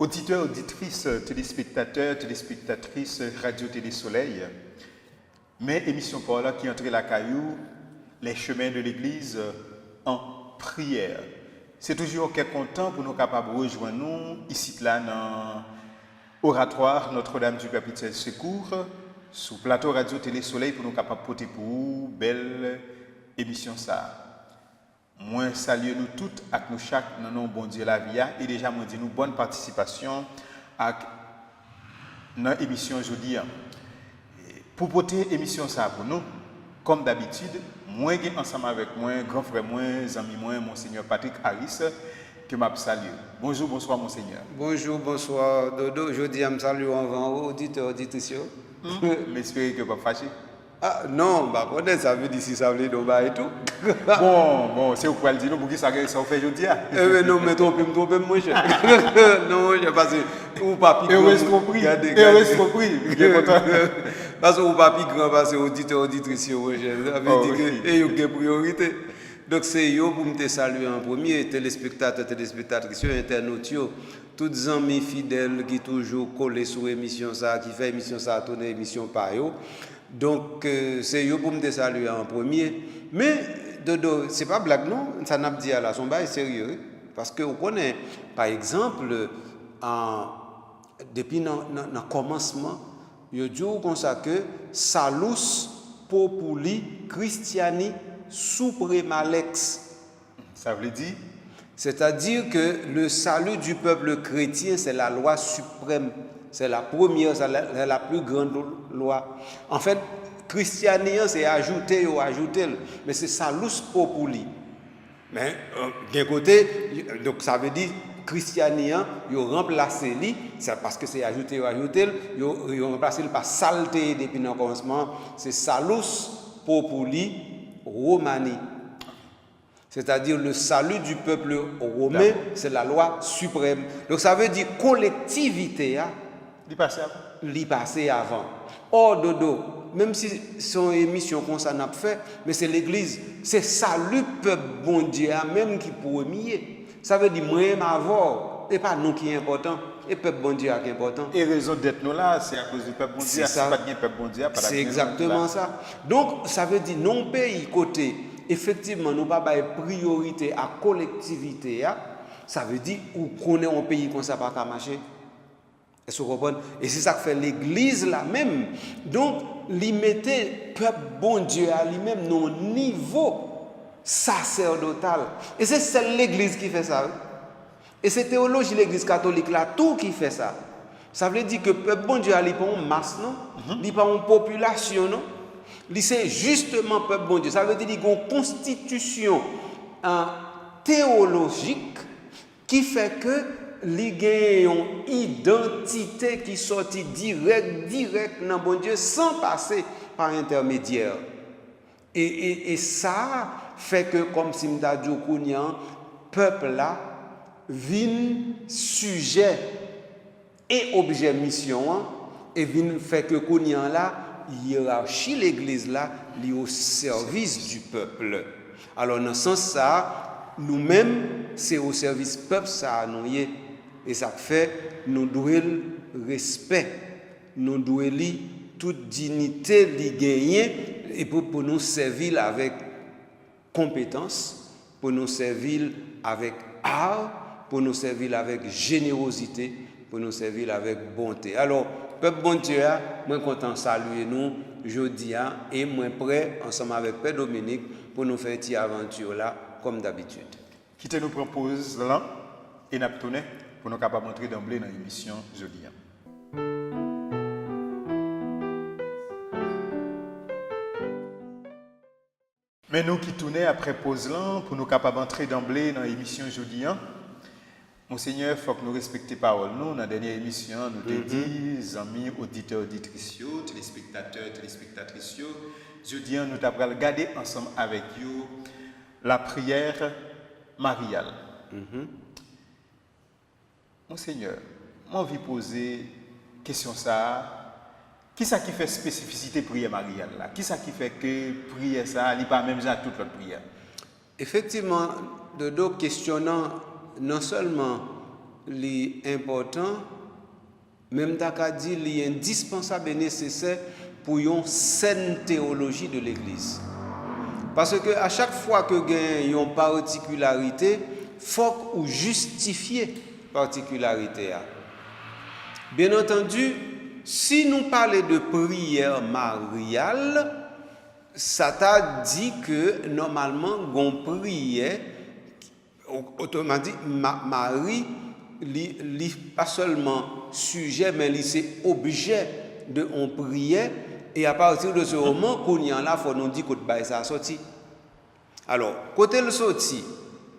Auditeurs, auditrices, téléspectateurs, téléspectatrices, Radio Télé Soleil, mes émissions pour là qui entrent la caillou, les chemins de l'Église en prière. C'est toujours quel content pour nous capables de rejoindre nous ici là dans l'oratoire Notre-Dame du Perpétuel Secours, sous plateau Radio Télé Soleil pour nous capables de porter pour vous belle émission ça. Moi, saluons nous toutes et nous chaque dans nos bon Dieu la vie et déjà moi dis nous bonne participation à dans émission aujourd'hui. Pour porter émission ça pour nous, comme d'habitude, moi ensemble avec moi, grand frère moi, ami moi, monseigneur Patrick Harris que m'a salué. Bonjour, bonsoir monseigneur. Bonjour, bonsoir Dodo. Aujourd'hui, je me salue avant auditeur auditrice. J'espère que pas fâché. Ah non, bah ça veut dire si ça veut dire et tout. Bon, c'est quoi le dire pour qui ça fait aujourd'hui. Non, mais trompez moi cher. Non, je parce que ou pas plus grand. compris. Bien content. Parce que ou pas plus grand parce que auditeur auditrice ça veut dire que et une priorité. Donc c'est yo pour me saluer en premier, téléspectateurs, téléspectatrices, internautes, toutes les amis fidèles qui toujours collés sur émission ça, qui fait émission ça, tourner émission par yo. Donc c'est yo pour me saluer en premier. Mais Dodo, c'est pas blague non, ça n'a pas dit là, son bail sérieux parce que on connaît par exemple depuis le commencement, yo dit comme ça que salus populi Christiani supremalex. Ça veut dire? C'est-à-dire que le salut du peuple chrétien, c'est la loi suprême. C'est la première, c'est la plus grande loi. En fait, christianisme, c'est ajouter ou ajouter, mais c'est salus populi. Mais d'un côté, donc ça veut dire christianisme, il remplace lui, c'est parce que c'est ajouter ou ajouter, il remplace par saleté depuis le commencement, c'est salus populi Romani. C'est-à-dire le salut du peuple romain, c'est la loi suprême. Donc ça veut dire collectivité, l'y passer avant. Or, Dodo, même si son émission qu'on s'en a fait, mais c'est l'église, c'est salut peuple bon Dieu, même qui premier. Ça veut dire moi-même avant, et pas nous qui est important. Et peuple bon Dieu qui est important. Et raison d'être nous là, c'est à cause du peuple bon Dieu. C'est pas bien peuple bon Dieu. C'est exactement ça. Donc, ça veut dire non pays côté. Effectivement, nous pas priorité à collectivité. Ça veut dire où connaît un pays comme ça pas qu'à marcher. Est-ce que vous comprenez? Et c'est ça que fait l'église là même. Donc, lui mettait peuple bon Dieu à lui-même non niveau sacerdotal. Et c'est l'église qui fait ça. Et c'est théologie l'église catholique là tout qui fait ça. Ça veut dire que le peuple bon Dieu n'est pas en masse, non? Il n'est pas en population, non? C'est justement peuple bon Dieu. Ça veut dire qu'il y a une constitution théologique qui fait que il y a une identité qui sortit direct dans bon Dieu sans passer par intermédiaire. Et ça fait que, comme si je dit, le peuple là, vin sujet et objet mission et vin fait que Kounian là hiérarchie l'église là li au service du peuple. Alors dans ce sens ça nous-mêmes c'est au service peuple ça nous y est et ça fait nous doit respect nous doit li toute dignité li gagner et pour nous servir avec compétence pour nous servir avec art pour nous servir avec générosité, pour nous servir avec bonté. Alors, peuple bon Dieu, moi content de saluer nous jeudi et moi prêt ensemble avec Père Dominique pour nous faire cette aventure là comme d'habitude. Qui te nous propose là et nous tourner pour nous capables d'entrer d'emblée dans l'émission jeudi. Mais nous qui tournons après pause là pour nous capables d'entrer d'emblée dans l'émission jeudi. Monseigneur, il faut que nous respections la parole. Nous, dans la dernière émission, nous te dit, amis, auditeurs, auditrices, téléspectateurs, téléspectatrices, jeudi, nous t'avons regardé ensemble avec vous la prière mariale. Monseigneur, moi, je vais poser une question ça. Qui ça qui fait spécificité prière mariale là? Qui ça qui fait que prière ça, n'est pas même à toute l'autre prière? Effectivement, de deux questionnants non seulement l'important, même t'as dit, l'indispensable et nécessaire pour une saine théologie de l'Église. Parce que à chaque fois que il y a une particularité, il faut ou justifier particularité. Bien entendu, si nous parlons de prière mariale, ça t'a dit que normalement, on prière, autrement dit, Marie, pas seulement sujet, mais c'est objet de on prière. Et à partir de ce moment, qu'on y en a, il faut nous dire que ça a sorti. Alors, côté le sorti,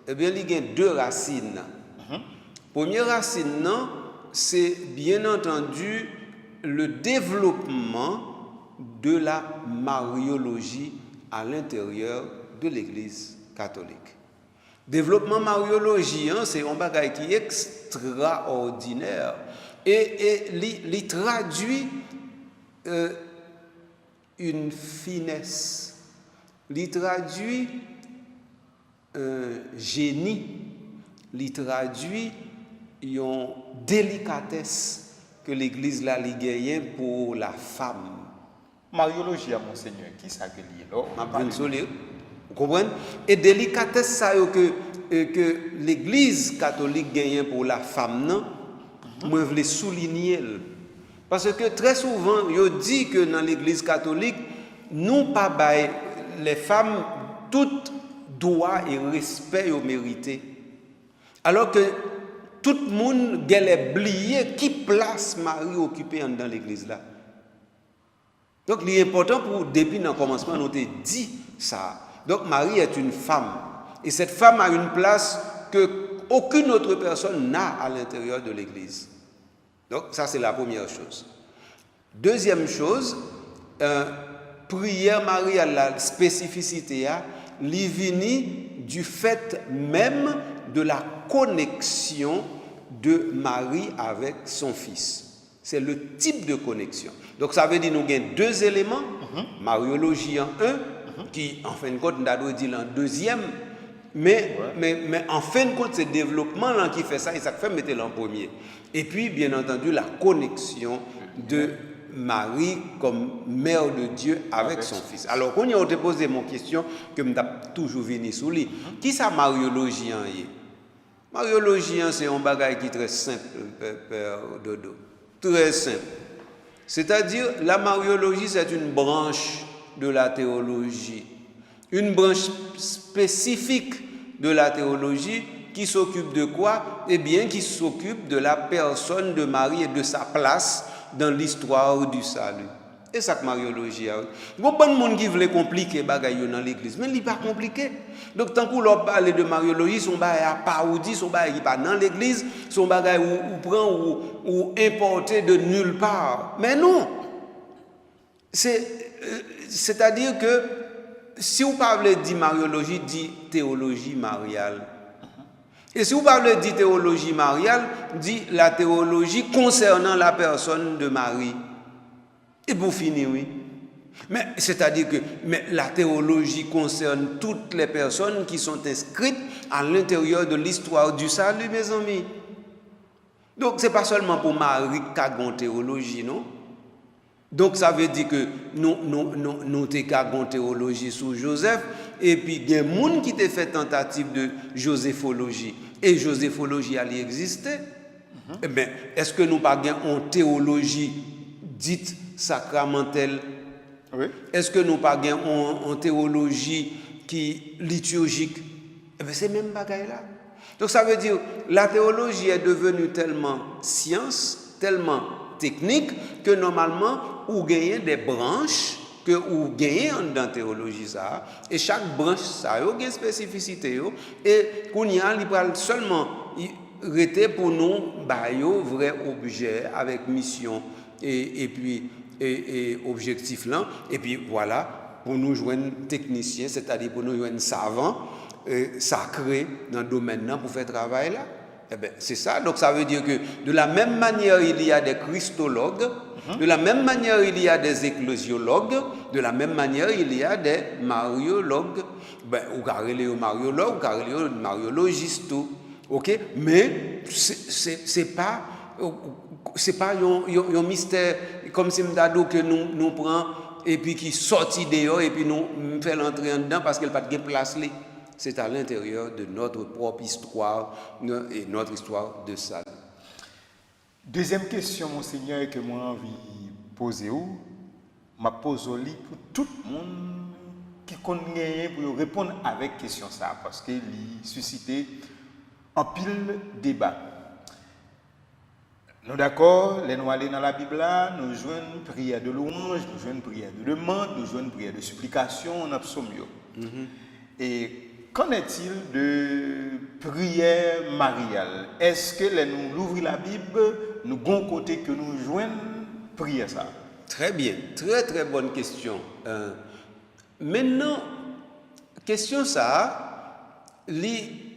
eh bien, il y a deux racines. Première racine, c'est bien entendu le développement de la mariologie à l'intérieur de l'Église catholique. Développement mariologie, c'est un bagage qui est extraordinaire et il traduit une finesse, il traduit un génie, il traduit une délicatesse que l'Église l'a gagnée pour la femme. Mariologie, monseigneur, qui ça que lié là? Vous comprenez? Et délicatesse ça que l'Église catholique gagne pour la femme, non? Moi, je voulais souligner. Parce que très souvent, je dis que dans l'Église catholique, nous pas bail les femmes tout droit et respect au mérité. Alors que tout le monde a oublié qui place Marie occupée dans l'Église là. Donc, il est important pour, depuis le commencement, nous avons dit ça. Donc, Marie est une femme. Et cette femme a une place qu'aucune autre personne n'a à l'intérieur de l'Église. Donc, ça, c'est la première chose. Deuxième chose, prière Marie à la spécificité, l'ivini du fait même de la connexion de Marie avec son fils. C'est le type de connexion. Donc ça veut dire que nous avons deux éléments, mariologie en un, qui en fin de compte, nous avons dit en deuxième, mais en fin de compte, c'est le développement là, qui fait ça, et ça fait mettre en premier. Et puis, bien entendu, la connexion de Marie comme mère de Dieu avec son fils. Alors, quand on a posé mon question, que je toujours venu sous lui, qui ça mariologie en est? Mariologie, c'est un bagage qui est très simple, Père Dodo. Très simple. C'est-à-dire, la mariologie, c'est une branche de la théologie. Une branche spécifique de la théologie qui s'occupe de quoi? Eh bien, qui s'occupe de la personne de Marie et de sa place dans l'histoire du salut. Et ça que mariologie a. Il y a beaucoup de monde qui veut compliquer les choses dans l'église, mais il n'est pas compliqué. Donc, tant qu'on leur parle de mariologie, son bagage à parodie, son bagage qui pas dans l'église, son bagage ou prend ou importé de nulle part. Mais non. C'est-à-dire que si vous parlez de mariologie, dit théologie mariale. Et si vous parlez de théologie mariale, dit la théologie concernant la personne de Marie. Et pour finir, oui. Mais c'est-à-dire que la théologie concerne toutes les personnes qui sont inscrites à l'intérieur de l'histoire du salut, mes amis. Donc, ce n'est pas seulement pour Marie qui une théologie, non? Donc, ça veut dire que nous avons théologie sur Joseph, et puis il y a des gens qui ont fait tentative de joséphologie. Et joséphologie allait exister. Eh bien, est-ce que nous n'avons pas une théologie dite sacramentelle? Oui. Est-ce que nous n'avons pas une théologie qui liturgique? Eh bien, c'est le même bagaille là. Donc, ça veut dire que la théologie est devenue tellement science, tellement technique, que normalement, vous gagnez des branches que vous gagnez dans la théologie. Ça, et chaque branche, ça a une spécificité. Et qu'on y a, il parle seulement rester pour nous, un vrai objet avec mission et puis objectif là. Et puis voilà, pour nous jouer un technicien, c'est-à-dire pour nous jouer un savant sacré dans le domaine là pour faire travail là. Eh bien, c'est ça. Donc, ça veut dire que de la même manière, il y a des christologues, de la même manière, il y a des ecclésiologues, de la même manière, il y a des mariologues. Ben, ou carré les mariologues, ou carré les mariologistes, OK, mais c'est pas un mystère comme si m'dado que nous prend et puis qui sortit dehors et puis nous fait l'entrer en dedans parce qu'elle pas de place là. C'est à l'intérieur de notre propre histoire et notre histoire de salut. Deuxième question, Monseigneur, que moi envie de poser, ma pose au lit pour tout le monde qui connaît pour répondre avec question ça, parce qu'il suscite un pile débat. Nous d'accord, les nous aller dans la Bible là, nous jouons une prière de louange, nous jouons une prière de demande, nous jouons une prière de supplication en psaume. Et qu'en est-il de prière mariale? Est-ce que nous ouvrons la Bible, nous bon côté que nous jouons prière ça? Très bien, très très bonne question. Maintenant, question ça, les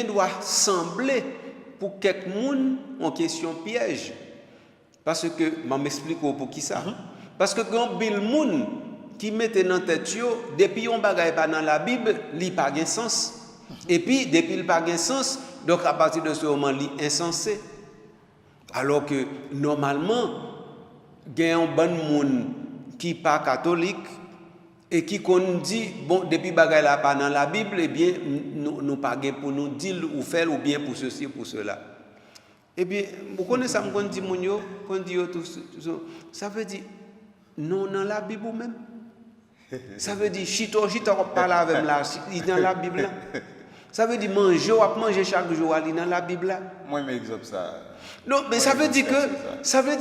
doit sembler pour quelqu'un en question piège. Parce que, je m'explique pour qui ça. Parce que quand Bill Moon qui mettait dans tête depuis on bagaille pas dans la Bible, li pas de sens. Et puis depuis il pas de sens, donc à partir de ce moment li insensé. Alors que normalement il y a un bon monde qui pas catholique et qui dit bon depuis bagaille là pas dans la Bible, eh bien nous pas pour nous dire ou faire ou bien pour ceci pour cela. Et bien vous connaissez ça me dit mon yo, qu'on dit tout ça veut dire non dans la Bible même. Ça veut dire chito parle avec la dans la Bible là. Ça veut dire manger chaque jour dans la Bible là. Moi même exemple ça. Non, mais ça veut dire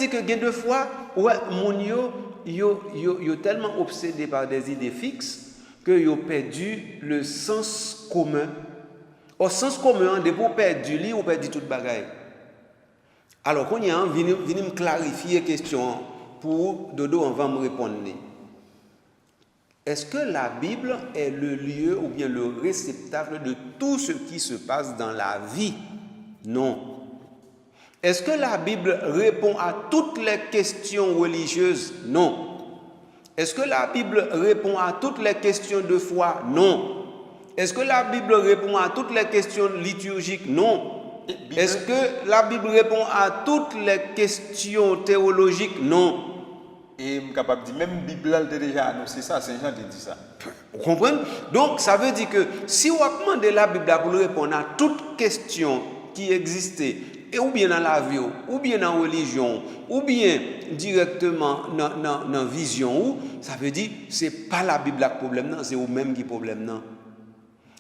que gain de fois ouais mon yo tellement obsédé par des idées fixes que yo perdu le sens commun. Au sens commun, de pour perdre du lit ou perdre toute bagaille. Alors qu'on y a venu me clarifier question pour Dodo on va me répondre. Est-ce que la Bible est le lieu ou bien le réceptacle de tout ce qui se passe dans la vie? Non. Est-ce que la Bible répond à toutes les questions religieuses? Non. Est-ce que la Bible répond à toutes les questions de foi? Non. Est-ce que la Bible répond à toutes les questions liturgiques? Non. Est-ce que la Bible répond à toutes les questions théologiques? Non. Et je suis capable de dire, même la Bible a déjà annoncé ça, Saint-Jean a dit ça. Vous comprenez? Donc, ça veut dire que si on demande la Bible pour répondre à toutes questions qui existaient, et ou bien dans la vie, ou bien dans la religion, ou bien directement dans la vision, ça veut dire que ce n'est pas la Bible qui a le problème, c'est vous-même qui a le problème.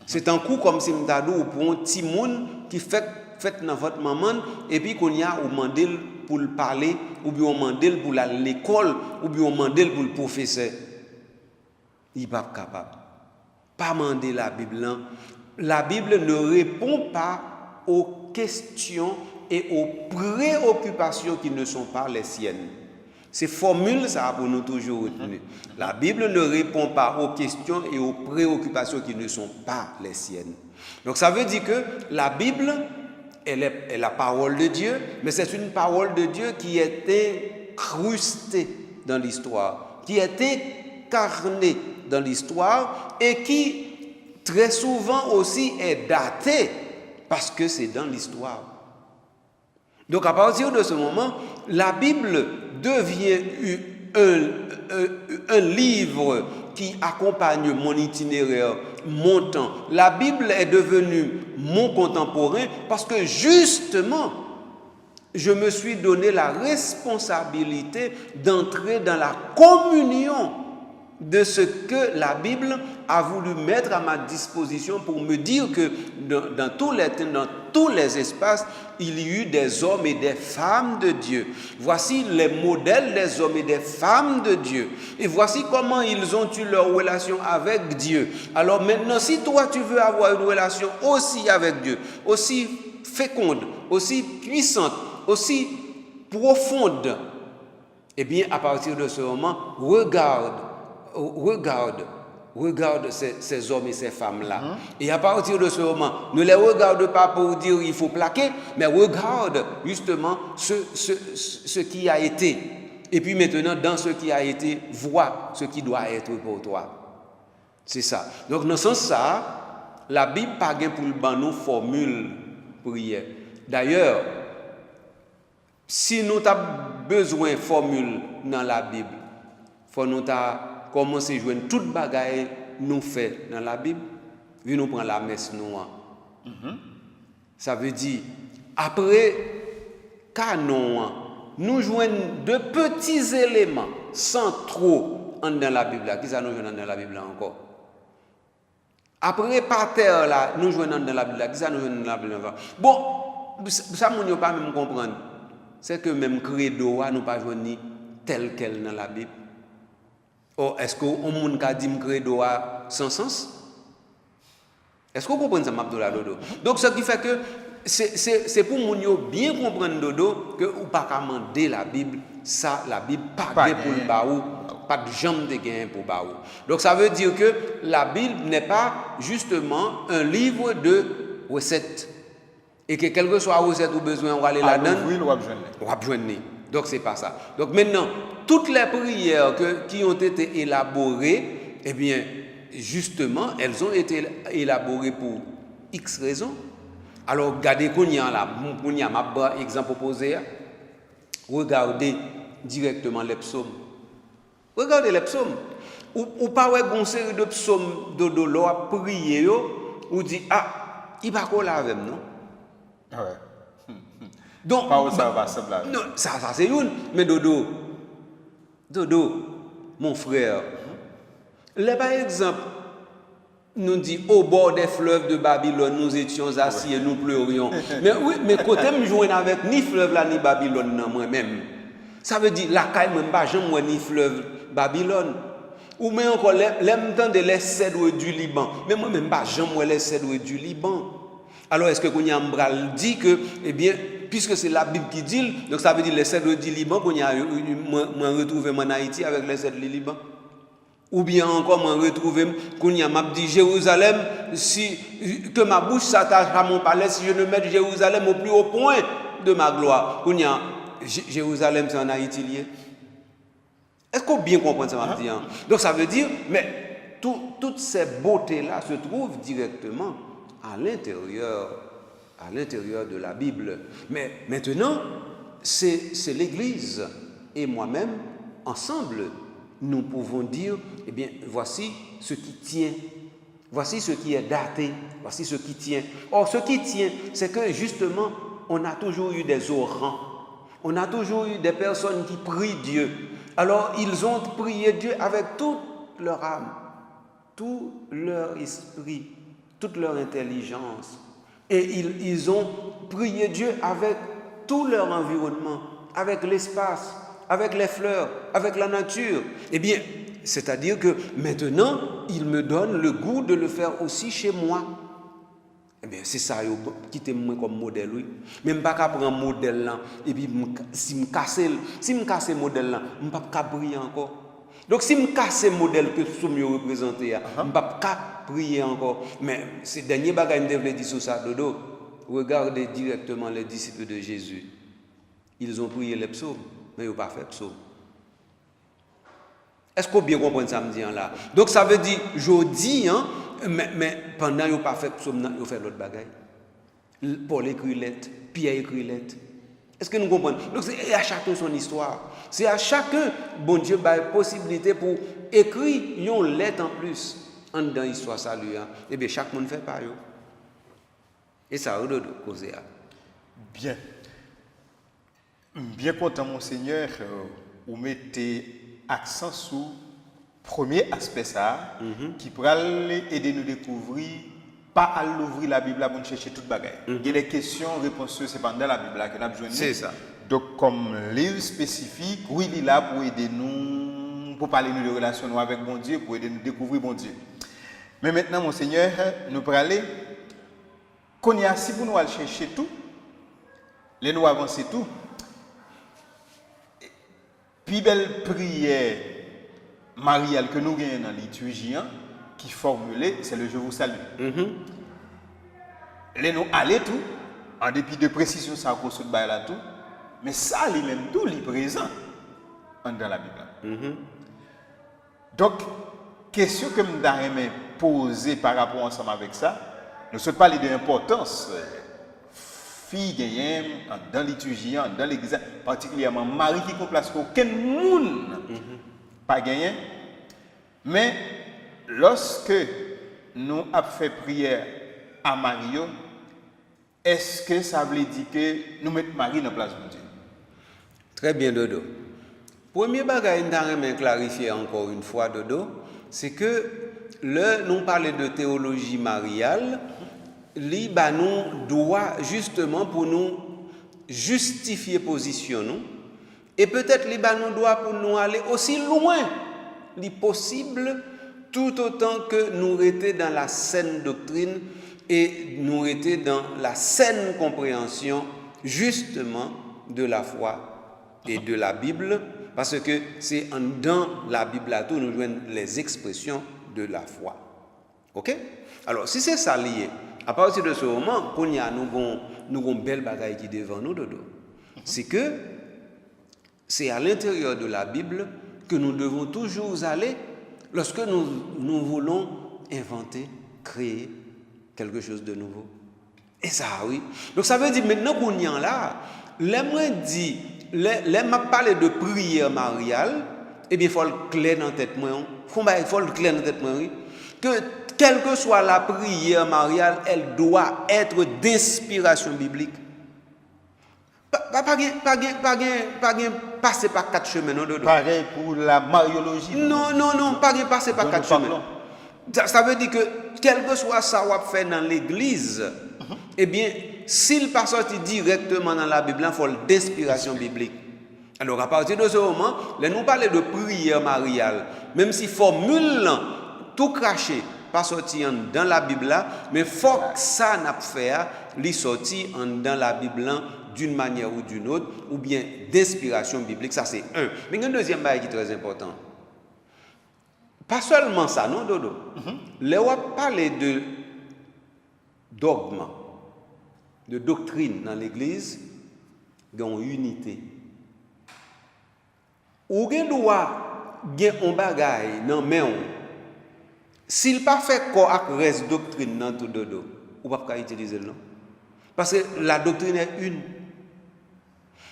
C'est un coup comme si vous avez pour un petit monde qui fait dans votre maman, et puis qu'on y a demandé pour le parler, ou bien on demandé pour aller à l'école, ou bien on demandé pour le professeur. Il n'est pas capable. Pas demander la Bible. La Bible ne répond pas aux questions et aux préoccupations qui ne sont pas les siennes. Ces formules, ça a pour nous toujours retenir. La Bible ne répond pas aux questions et aux préoccupations qui ne sont pas les siennes. Donc ça veut dire que la Bible, elle est la parole de Dieu, mais c'est une parole de Dieu qui est incrustée dans l'histoire, qui est incarnée dans l'histoire et qui très souvent aussi est datée parce que c'est dans l'histoire. Donc à partir de ce moment, la Bible devient un livre qui accompagne mon itinéraire, mon temps. La Bible est devenue mon contemporain parce que justement, je me suis donné la responsabilité d'entrer dans la communion de ce que la Bible a voulu mettre à ma disposition pour me dire que dans tous les temps, dans tous les espaces, il y a eu des hommes et des femmes de Dieu. Voici les modèles des hommes et des femmes de Dieu. Et voici comment ils ont eu leur relation avec Dieu. Alors maintenant, si toi tu veux avoir une relation aussi avec Dieu, aussi féconde, aussi puissante, aussi profonde, eh bien à partir de ce moment, regarde ces hommes et ces femmes-là. Et à partir de ce moment, ne les regarde pas pour dire il faut plaquer, mais regarde justement ce qui a été. Et puis maintenant, dans ce qui a été, vois ce qui doit être pour toi. C'est ça. Donc dans ce sens, ça, la Bible n'a pas pour le ban nous formule prière. D'ailleurs, si nous avons besoin de formule dans la Bible, il faut nous commencer à jouer toute bagaille nous fait dans la Bible, puis nous prendre la messe noire. Ça veut dire, après canon, nous joignons de petits éléments centraux dans la Bible. Qui ça nous joignons dans la Bible encore? Après par terre là, nous joignons dans la Bible. Qui ça nous joignons dans la Bible encore? Bon, ça nous ne pas même comprendre. C'est que même credo nous pas joindre tel quel dans la Bible. Oh, est-ce qu'on monde qui dit credo sans sens? Est-ce que vous comprenez ça, Mabdoula Dodo? Donc, ce qui fait que c'est pour nous bien comprendre Dodo que ou pas commander la Bible, ça, la Bible, pas bien pour le baou, pas de jambe de gain pour baou. Donc, ça veut dire que la Bible n'est pas justement un livre de recettes. Et que quelle que soit la recette ou besoin, on va aller là-dedans. On va besoin. Donc, c'est pas ça. Donc, maintenant, toutes les prières qui ont été élaborées, eh bien, justement, elles ont été élaborées pour X raisons. Alors, regardez qu'on y a là, on y a un exemple opposé. Regardez directement les psaumes. Regardez les psaumes. Ou pas ouais, une série de psaumes de l'eau prier, ou dit, ah, il va coller avec non? Ah ouais. Donc, pas où ça va sembler. Non, ça c'est une. Mais Dodo, mon frère, là par exemple, nous dit au bord des fleuves de Babylone, nous étions assis et nous pleurions. Mais oui, mais côté me joindre avec ni fleuve là ni Babylone non moi-même. Ça veut dire la caille même pas jamais ni fleuve Babylone. Ou même encore l'aime de les cèdres du Liban. Mais moi même pas jamais les cèdres du Liban. Alors est-ce que Kounia Mbral dit que eh bien puisque c'est la Bible qui dit, donc ça veut dire les cèdres du Liban Kounia moi retrouver en Haïti avec les cèdres du Liban. Ou bien encore, m'en retrouver, Kounia m'a dit Jérusalem, si que ma bouche s'attache à mon palais, si je ne mets Jérusalem au plus haut point de ma gloire. Kounia, Jérusalem, c'est en Haïti lié. Est-ce qu'on bien comprend ça, m'a dit? Donc ça veut dire, mais toutes ces beautés-là se trouvent directement à l'intérieur de la Bible. Mais maintenant, c'est l'Église et moi-même, ensemble, nous pouvons dire, eh bien, voici ce qui tient, voici ce qui est daté, voici ce qui tient. Or, ce qui tient, c'est que justement, on a toujours eu des orants, on a toujours eu des personnes qui prient Dieu. Alors, ils ont prié Dieu avec toute leur âme, tout leur esprit, toute leur intelligence. Et ils ont prié Dieu avec tout leur environnement, avec l'espace, avec les fleurs, avec la nature. Eh bien, c'est-à-dire que maintenant, il me donne le goût de le faire aussi chez moi. Eh bien, c'est ça qui était moi comme modèle, oui. Même pas qu'à prendre un modèle là, et puis si me casse le modèle là, je ne peux pas prier encore. Donc, si je casse le modèle que nous représentons, je ne peux pas prier encore. Mais ces derniers bagages, je voulais dire sur ça, Dodo. Regardez directement les disciples de Jésus. Ils ont prié les psaumes, mais ils n'ont pas fait psaume. Est-ce qu'on bien comprend ça me dit là? Donc ça veut dire, je dis, hein, mais pendant qu'ils n'ont pas fait psaume, ils ont fait l'autre bagaille. Paul écrit lettre, Pierre écrit lettre. Est-ce que nous comprenons? Donc c'est à chacun son histoire. C'est à chacun, bon Dieu, la possibilité pour écrire une lettre en plus dans l'histoire salut. Hein. Eh bien, chaque monde ne fait pas. Yo. Et ça, on doit causer. Bien. Bien content, Monseigneur, vous mettez accent sur le premier aspect ça, qui pourra aider nous à découvrir, pas à l'ouvrir la Bible pour chercher toute bagaille. Il y a des questions, réponses, c'est pendant la Bible que nous avons besoin. C'est ça. Donc, comme livre spécifique, oui, il est là pour aider nous, pour parler de relations avec mon Dieu, pour aider nous à découvrir mon Dieu. Mais maintenant, Monseigneur, nous pourrons aller, qu'on y a, si vous nous allez chercher tout, les nous avancer tout, puis belle prière mariale que nous gagnons dans la liturgie, qui formulée, c'est le Je vous salue. Les nous aller tout, en dépit de précision, ça a sur là tout, mais ça, lui-même, tout, il est présent dans la Bible. Donc, question que je me poser par rapport ensemble avec ça, ne souhaite pas de l'importance fille gagne dans la liturgie, dans l'église, particulièrement Marie qui complace qu'aucun monde pas gagné. Mais lorsque nous avons fait prière à Marie, est-ce que ça veut dire que nous mettons Marie dans la place de Dieu? Très bien, Dodo. Premier bagage que je clarifier encore une fois, Dodo, c'est que nous parlons de théologie mariale, nous doit justement pour nous justifier position nous, et peut-être nous doit pour nous aller aussi loin li possible, tout autant que nous étions dans la saine doctrine et nous étions dans la saine compréhension justement de la foi et de la Bible, parce que c'est dans la Bible à tout nous joignons les expressions de la foi. Ok? Alors si c'est ça lié, à partir de ce moment, nous avons belle bagaille qui devant nous, Dodo. C'est que c'est à l'intérieur de la Bible que nous devons toujours aller lorsque nous voulons inventer, créer quelque chose de nouveau. Et ça, oui. Donc ça veut dire, maintenant qu'on y est là, les m'a parlé de prière mariale, eh bien, il faut le clair dans la tête, il faut le clair dans la tête, que quelle que soit la prière mariale, elle doit être d'inspiration biblique. Pas passer par 4 chemins, non, Dodo. Pareil pour la mariologie. Non, pas passer par 4 chemins. Ça veut dire que, quel que soit ça qu'on fait dans l'église, eh bien, s'il pas sorti directement dans la Bible, il faut d'inspiration biblique. Alors, à partir de ce moment, là, nous parlons de prière mariale, même si formule, tout craché, pas sorti dans la Bible, mais il faut que ça n'a pas fait, il sorti dans la Bible d'une manière ou d'une autre, ou bien d'inspiration biblique, ça c'est un. Mais il y a un deuxième bail qui est très important. Pas seulement ça, non, Dodo. Là, on va parler de dogme, de doctrine dans l'église, il y a une unité. Ou il doit y avoir un bagay dans main. S'il pas fait quoi avec reste doctrine dans tout Dodo, ou pas utiliser le nom. Parce que la doctrine est une.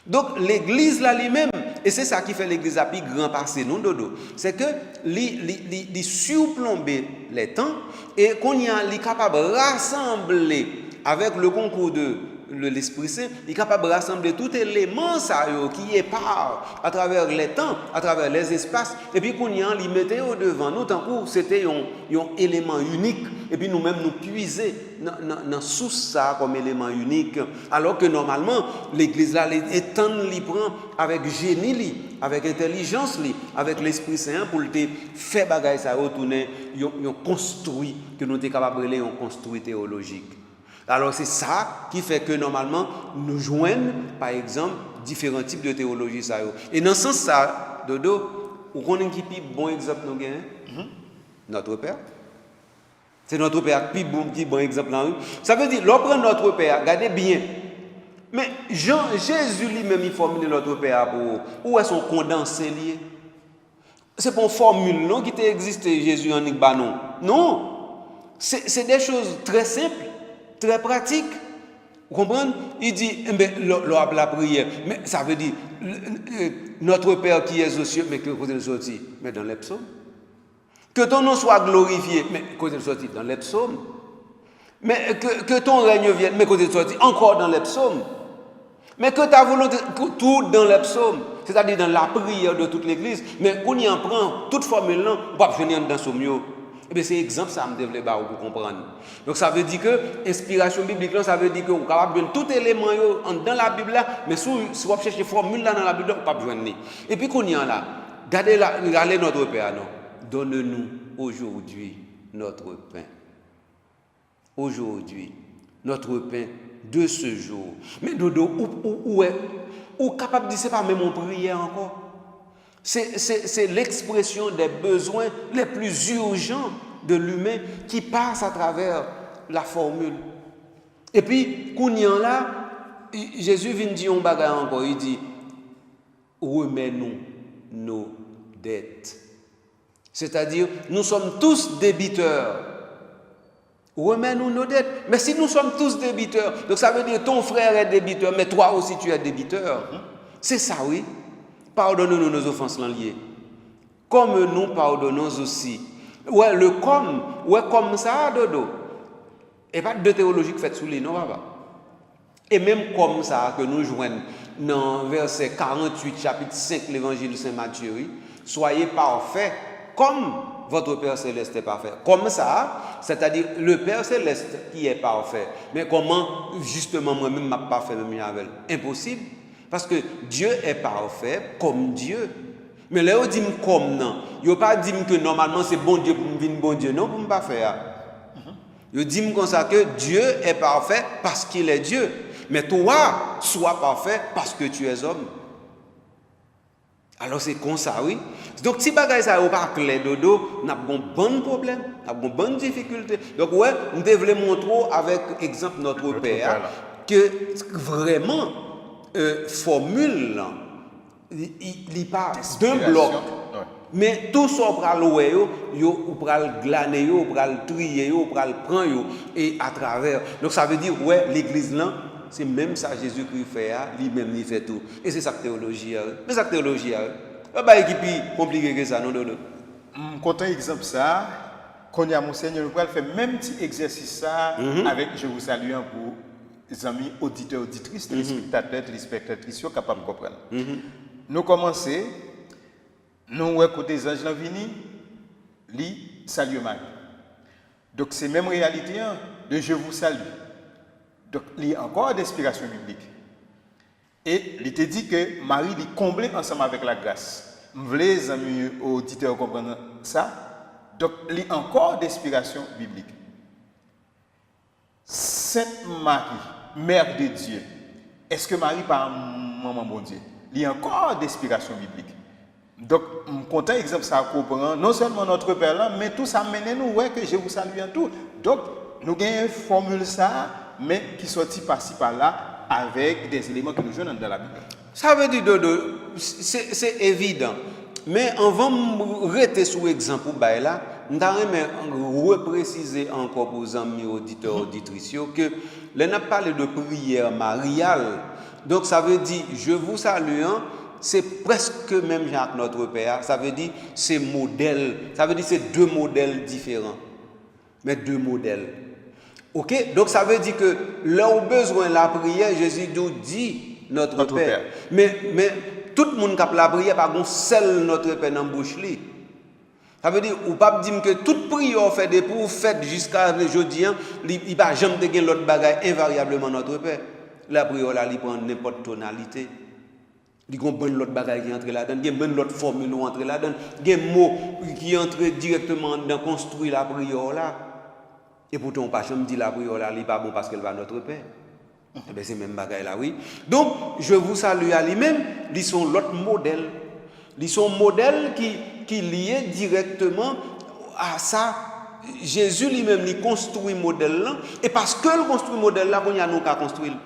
Donc l'église là lui-même, et c'est ça qui fait l'église à plus grand passé, non, Dodo, c'est que les surplomber les temps et qu'on y a capable de rassembler avec le concours de l'Esprit Saint, il est capable de rassembler tout élément ça qui est part à travers les temps, à travers les espaces, et puis qu'on y a les mettait au devant nous, tant que c'était un élément unique, et puis nous-mêmes nous puiser dans sous ça comme élément unique, alors que normalement l'église là étend li prend avec génie, avec intelligence, avec l'Esprit Saint pour te faire bagaille ça retourner, yon construit que nous sommes capables de un construit théologique. Alors c'est ça qui fait que normalement nous joignons par exemple différents types de théologie ça. Et dans ce sens ça, Dodo, vous connaissez qui bon exemple nous gagnons? Notre Père. C'est notre Père qui bon exemple là. Ça veut dire l'on prend notre Père, regardez bien. Mais Jésus lui-même il formule notre Père pour où est son condensé lié? C'est pas une formule non qui existe Jésus en Igbanon. Non. C'est des choses très simples. Très pratique. Vous comprenez? Il dit, la prière. Mais ça veut dire, notre Père qui est aux cieux, mais que côté le sorti? Mais dans les psaumes. Que ton nom soit glorifié, mais côté le sorti? Dans les psaumes. Mais que ton règne vienne, mais côté le sorti? Encore dans les psaumes. Mais que ta volonté, tout dans les psaumes. C'est-à-dire dans la prière de toute l'église. Mais qu'on y en prend, toute formule, on ne peut pas venir dans ce mieux. Eh bien, c'est exemple ça me développe pour comprendre. Donc ça veut dire que inspiration biblique là, ça veut dire que vous capable de tout élément dans la Bible là, mais si vous cherchez formule là dans la Bible, vous pas besoin de. Et puis qu'on y a là, regardez notre Père non. Donne-nous aujourd'hui notre pain. Aujourd'hui, notre pain de ce jour. Mais Dodo, ou capable de dire c'est pas même en prière encore. C'est l'expression des besoins les plus urgents de l'humain qui passe à travers la formule. Et puis, Kounyan là, Jésus vient dire un bagage encore, il dit, remets-nous nos dettes. C'est-à-dire, nous sommes tous débiteurs Remets-nous nos dettes. Mais si nous sommes tous débiteurs, donc ça veut dire ton frère est débiteur, mais toi aussi tu es débiteur. C'est ça, oui. Pardonne-nous nos offenses liées. Comme nous pardonnons aussi. Ouais, le comme, ouais, comme ça, dodo. Et pas de théologie faite sous les non, papa. Et même comme ça, que nous joignons dans verset 48, chapitre 5, l'évangile de Saint Matthieu, oui, soyez parfaits comme votre Père Céleste est parfait. Comme ça, c'est-à-dire le Père Céleste qui est parfait. Mais comment, justement, moi-même, je ne pas fait le mien avec elle? Impossible. Parce que Dieu est parfait comme Dieu. Mais là, on dit comme non. Il ne pas dit que normalement c'est bon Dieu pour me venir bon Dieu. Non, pour ne pas faire. Il dit comme ça que Dieu est parfait parce qu'il est Dieu. Mais toi, sois parfait parce que tu es homme. Alors c'est comme ça, oui. Donc si bagay ça n'est pas clair dodo, on a un bon problème, on a une bonne difficulté. Donc ouais, nous devons montrer avec exemple notre Père que vraiment formule il pas d'un bloc. Mais tout ça on va le on va le glaner, on va le trier, on va le prendre et à travers. Donc ça veut dire ouais, l'église là c'est même ça Jésus-Christ fait, lui-même il fait tout. Et c'est ça que théologie. Mais ça que théologie. C'est pas qui plus compliqué que ça, non. Content exemple ça, quand il y a mon Seigneur, nous allons faire même petit exercice ça avec je vous salue pour les amis auditeurs, auditrices, téléspectateurs, téléspectatrices, capables de comprendre. Nous commençons, nous écoutons les anges venus, lui salut Marie. Donc c'est même réalité de je vous salue. Donc, il y a encore d'inspiration biblique. Et il te dit que Marie est comblée ensemble avec la grâce. Vous voulez, les amis auditeurs, comprendre ça? Donc, il y a encore d'inspiration biblique. Sainte Marie, Mère de Dieu, est-ce que Marie pas maman bon Dieu? Il y a encore d'inspiration biblique. Donc, je suis content, exemple, ça comprend non seulement notre Père là, mais tout ça mène nous, ouais, que je vous salue en tout. Donc, nous avons une formule ça, mais qui sortit par-ci par-là avec des éléments que nous jouons dans la Bible. Ça veut dire, c'est évident. Mais avant de rester sur l'exemple, là, je vais repréciser encore pour les amis auditeurs et auditrices que là, on a parlé de prière mariale. Donc, ça veut dire, je vous salue, c'est presque même Jacques notre Père. Ça veut dire, c'est modèle. Ça veut dire, c'est deux modèles différents. Mais deux modèles. Ok, donc ça veut dire que là où besoin de la prière, Jésus nous dit notre Père. Mais tout le monde qui a la prière, par contre, seul notre Père dans la bouche. Ça veut dire, ou pas dire que toute prière fait des pour faites jusqu'à aujourd'hui, il ne va jamais gagner l'autre bagaille invariablement notre Père. La prière là, il prend n'importe tonalité. Il y a l'autre bagaille qui entre là-dedans, il y a l'autre formule qui entre là-dedans, il y a des mots qui entrent directement dans construire la prière là. Et pourtant, on ne peut pas dire la prière là, n'est pas bon parce qu'elle va à notre Père. Eh bien, c'est même bagaille là, oui. Donc, je vous salue à lui-même. Ils sont l'autre modèle. Ils sont modèles qui liés directement à ça. Jésus lui-même, il construit le modèle là. Et parce qu'il construit le modèle là, il y a nous qu'à construire.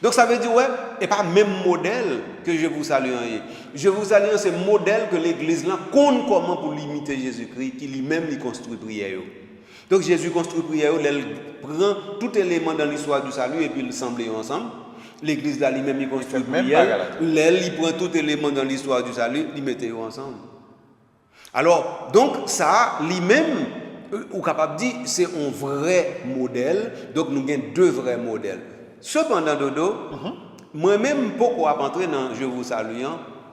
Donc, ça veut dire, ouais, et pas le même modèle que je vous salue. Je vous salue, c'est le modèle que l'Église là compte comment pour limiter Jésus-Christ, qui lui-même, il construit prière. Donc Jésus construit prière, il prend tout élément dans l'histoire du salut et puis il l'assemble ensemble. L'Église là lui-même il construit prière, il prend tout élément dans l'histoire du salut, il met ensemble. Alors donc ça lui-même, on est capable de dire c'est un vrai modèle. Donc nous avons deux vrais modèles. Cependant dodo, moi-même pourquoi entrer dans je vous salue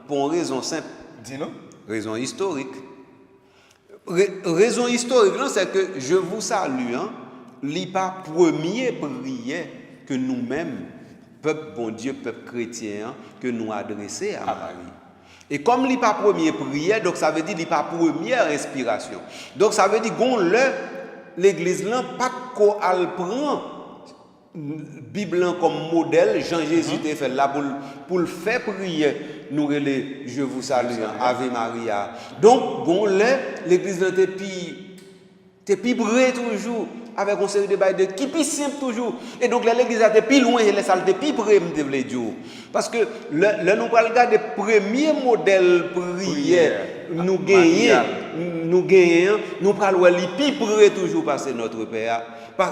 pour une raison simple. Dis-nous. Raison historique. Raison historique, c'est que je vous salue, n'est pas premier prière que nous-mêmes, peuple bon Dieu, peuple chrétien, que nous adressons à Marie. Et comme il n'est pas premier prière, donc ça veut dire qu'il n'est pas première inspiration. Donc ça veut dire que l'Église là pas qu'elle prend Bible comme modèle, Jean-Jésus a fait là pour le faire prier. Nous relais, je vous salue, Ave Maria. Donc, bon, l'Église est plus brée toujours, avec un série de bails de qui plus simple toujours. Et donc, l'Église est plus loin et les salles de plus près, je veux dire. Parce que nous allons regarder le premier modèle prière, nous gagnons nous gagnons, nous parlons li pi près toujours passer notre Père,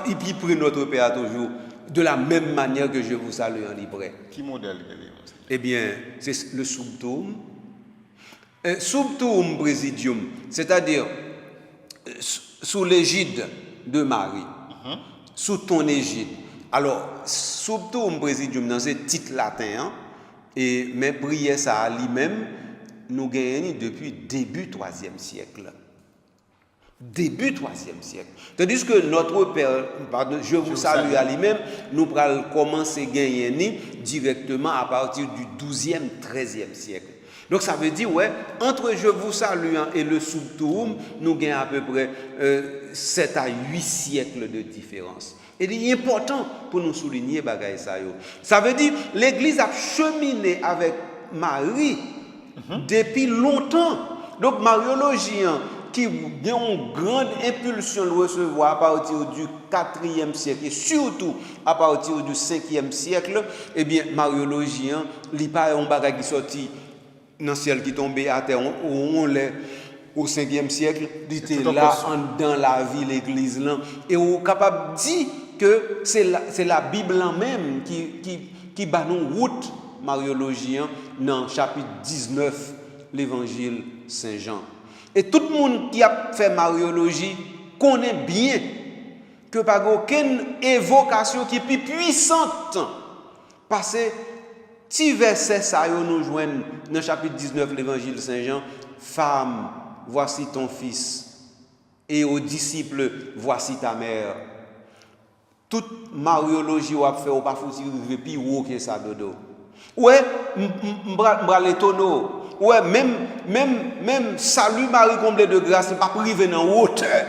il pi près notre Père toujours de la même manière que je vous salue en libre. Qui modèle? Eh bien, c'est le subtum. Subtum Presidium, c'est-à-dire sous l'égide de Marie, sous ton égide. Alors, Subtum Presidium, dans ce titre latin, mais prière ça à lui-même, nous gagnons depuis début 3e siècle. Début 3e siècle. Tandis que notre Père, pardon, je vous salue à lui-même, nous allons commencer à gagner directement à partir du 12e, 13e siècle. Donc ça veut dire, ouais, entre je vous salue et le subtum, nous gagnons à peu près 7 à 8 siècles de différence. Et il est important pour nous souligner bagaille ça. Ça veut dire l'Église a cheminé avec Marie depuis longtemps. Donc mariologien qui a une grande impulsion de recevoir à partir du 4e siècle et surtout à partir du 5e siècle, eh bien mariologien, il n'y a pas un bagage qui sorti dans le ciel qui tombait à terre, où on l'est au 5e siècle, il était là dans la vie, l'église là, et on est capable de dire que c'est la Bible même qui bat nous route mariologien dans chapitre 19, l'évangile Saint-Jean. Et tout le monde qui a fait mariologie connaît bien que par aucune évocation qui est plus puissante, parce que si verset ça nous joignent dans le chapitre 19 l'évangile Saint-Jean, femme, voici ton fils, et aux disciples, voici ta mère. Toute mariologie ou a fait ou pas faut arriver puis ou que ça dodo. Ouais, m'bra l'étonneau. Ouais, même salut Marie comblée de grâce, pas privé dans hauteur.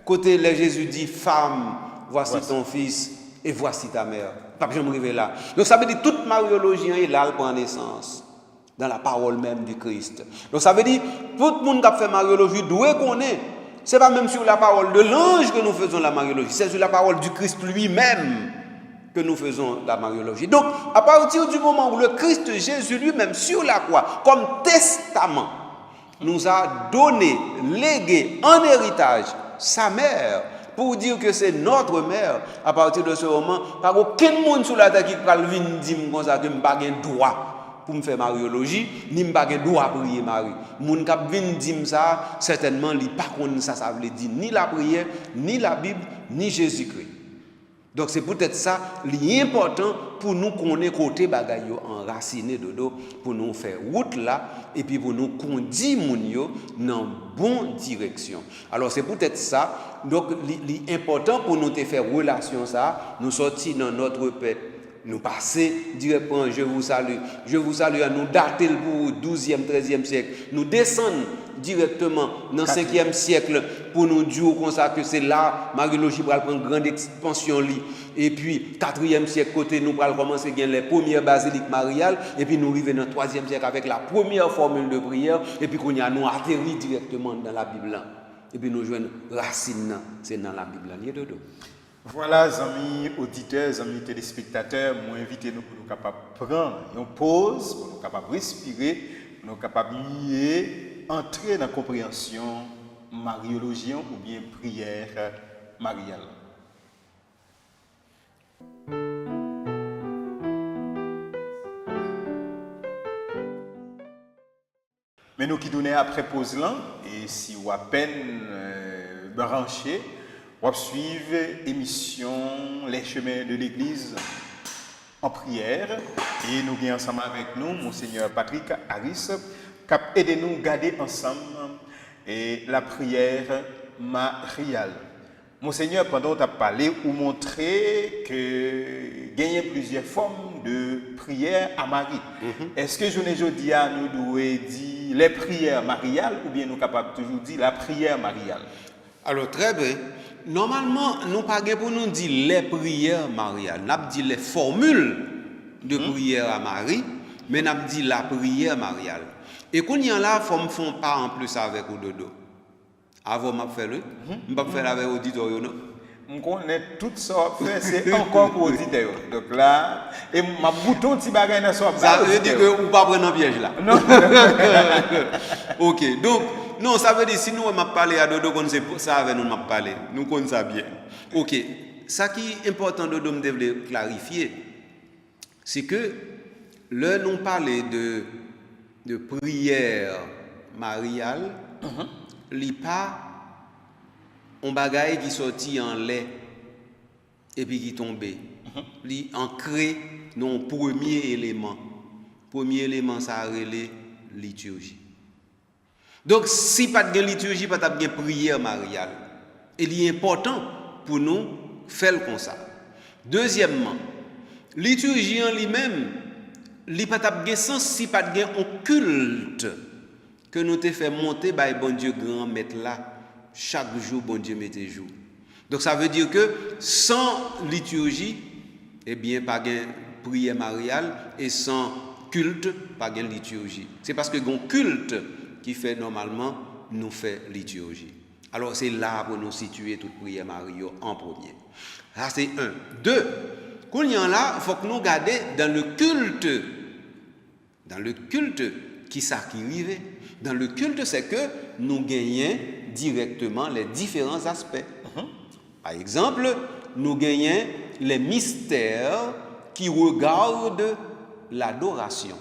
Côté là Jésus dit femme, voici ton fils et voici ta mère. Pas besoin de arriver là. Donc ça veut dire toute mariologien est là prend naissance dans la parole même du Christ. Donc ça veut dire tout le monde qui a fait mariologie doit connaître. C'est pas même sur la parole de l'ange que nous faisons la mariologie, c'est sur la parole du Christ lui-même que nous faisons la mariologie. Donc, à partir du moment où le Christ Jésus lui-même sur la croix, comme testament, nous a donné, légué en héritage sa mère, pour dire que c'est notre mère, à partir de ce moment, par aucun monde sur la terre qui va venir dire que je n'ai pas de droit pour me faire mariologie, ni pas de droit à prier Marie. Moun k'ap vinn dim ça, certainement li pas connaît ça veut dire ni la prière, ni la Bible, ni Jésus-Christ. Donc c'est peut-être ça l'important pour nous connaître côté bagay yo enraciné dodo pour nous faire route là et puis pour nous conduire moun yo dans bonne direction. Alors c'est peut-être ça donc l'important pour nous te faire relation ça, nous sortir dans notre paix. Nous passer directement, je vous salue, à nous dater pour 12e, 13e siècle. Nous descendre directement dans le 5e siècle pour nous dire comme ça que c'est là, mariologie va prendre une grande expansion. Et puis, 4e siècle, côté nous allons commencer à gagner les premières basiliques mariales. Et puis, nous arrivons dans le 3e siècle avec la première formule de prière. Et puis, nous atterri directement dans la Bible. Et puis, nous jouons racine, c'est dans la Bible. Voilà, amis auditeurs, amis téléspectateurs, moi invité nous pour nous capables prendre une pause, pour nous capables respirer, pour nous capables mieux entrer dans la compréhension mariologienne ou bien prière mariale. Mais nous qui donnons après pause là, et si vous à peine branché, on va suivre l'émission Les chemins de l'Église en prière. Et nous avons ensemble avec nous, Monseigneur Patrick Harris, qui a aidé nous à garder ensemble et la prière mariale. Monseigneur, pendant que tu as parlé, vous montrez qu'il y a plusieurs formes de prière à Marie. Est-ce que je ne dis à nous devons dire les prières mariales ou bien nous sommes capables toujours dire la prière mariale? Alors très bien. Normalement, nous pas pour nous dire les prières mariales. Nous dit les formules de prière à Marie, mais nous dit la prière mariale. Et quand il y a là, il ne font pas en plus avec au dodo. Avant de faire le, je vais faire avec l'auditeur. Je connais tout ça, c'est encore pour l'auditeur. Donc là, et ma bouton petit bagage dans ça. Ça veut dire que vous ne pas prendre un piège là. Non. Ok, donc Non, ça veut dire si nous m'a parlé à Dodo, qu'on sait ça avec nous m'a parlé. Nous connaissons ça bien. OK. Ça qui est important Dodo me devait clarifier, c'est que là nous parler de prière mariale, li pas on bagaille qui sorti en lait et puis qui tombé. Li ancré dans premier élément. Premier élément ça relé liturgie. Donc si pas de liturgie, pas de prière mariale. Il est important pour nous faire comme ça. Deuxièmement, liturgie en lui-même, il pas de sens si pas de un culte que nous te fait monter by bon Dieu grand maître là chaque jour bon Dieu mettez jour. Donc ça veut dire que sans liturgie, eh bien pas de prière mariale et sans culte, pas de liturgie. C'est parce que un culte qui fait normalement nous fait liturgie. Alors c'est là pour nous situer toute prière mariale en premier. Ça c'est un. Deux, quand il y en a, il faut que nous gardions dans le culte. Dans le culte, qui ça qui arrive? Dans le culte, c'est que nous gagnons directement les différents aspects. Par exemple, nous gagnons les mystères qui regardent l'adoration.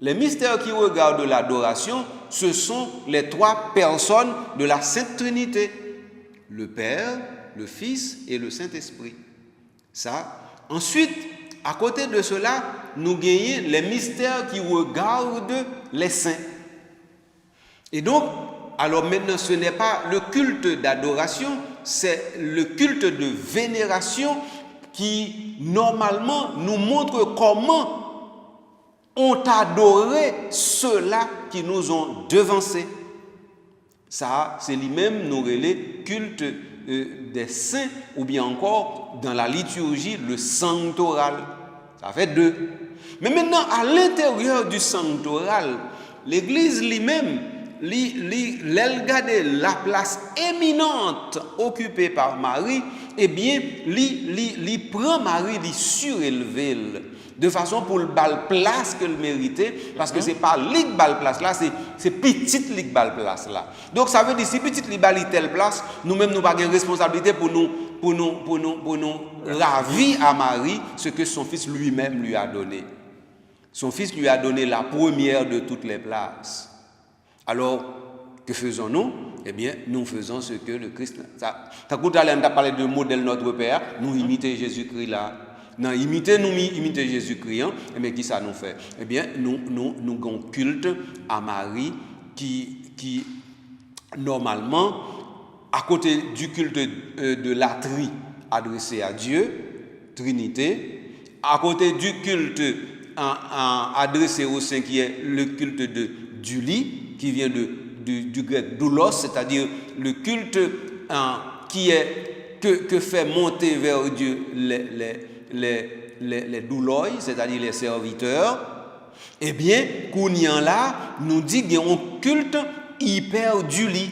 Les mystères qui regardent l'adoration, ce sont les trois personnes de la Sainte Trinité. Le Père, le Fils et le Saint-Esprit. Ça. Ensuite, à côté de cela, nous gagnons les mystères qui regardent les saints. Et donc, alors maintenant, ce n'est pas le culte d'adoration, c'est le culte de vénération qui, normalement, nous montre comment ont adoré ceux-là qui nous ont devancés. Ça, c'est lui-même nous relais culte des saints, ou bien encore dans la liturgie, le sanctoral. Ça fait deux. Mais maintenant, à l'intérieur du sanctoral, l'Église lui-même, elle garde la place éminente occupée par Marie, eh bien, elle prend Marie, elle surélève de façon pour le bal place qu'elle méritait, parce que c'est pas lui qui bal place là, c'est petite lui qui bal place là. Donc ça veut dire si petite lui bal telle place, nous-mêmes nous pas de responsabilité pour nous ravir à Marie ce que son fils lui-même lui a donné. Son fils lui a donné la première de toutes les places. Alors, que faisons-nous? Eh bien, nous faisons ce que le Christ... T'as parlé de modèle notre Père, nous imitons Jésus-Christ là. Non, imiter Jésus-Christ, hein, mais qui ça nous fait? Eh bien, nous avons culte à Marie qui normalement, à côté du culte de la tri adressé à Dieu, Trinité, à côté du culte adressé au Saint qui est le culte du lit, qui vient du grec doulos, c'est-à-dire le culte que fait monter vers Dieu les douleurs, c'est-à-dire les serviteurs, eh bien, Kounian là, nous dit qu'il y a un culte hyper du lit.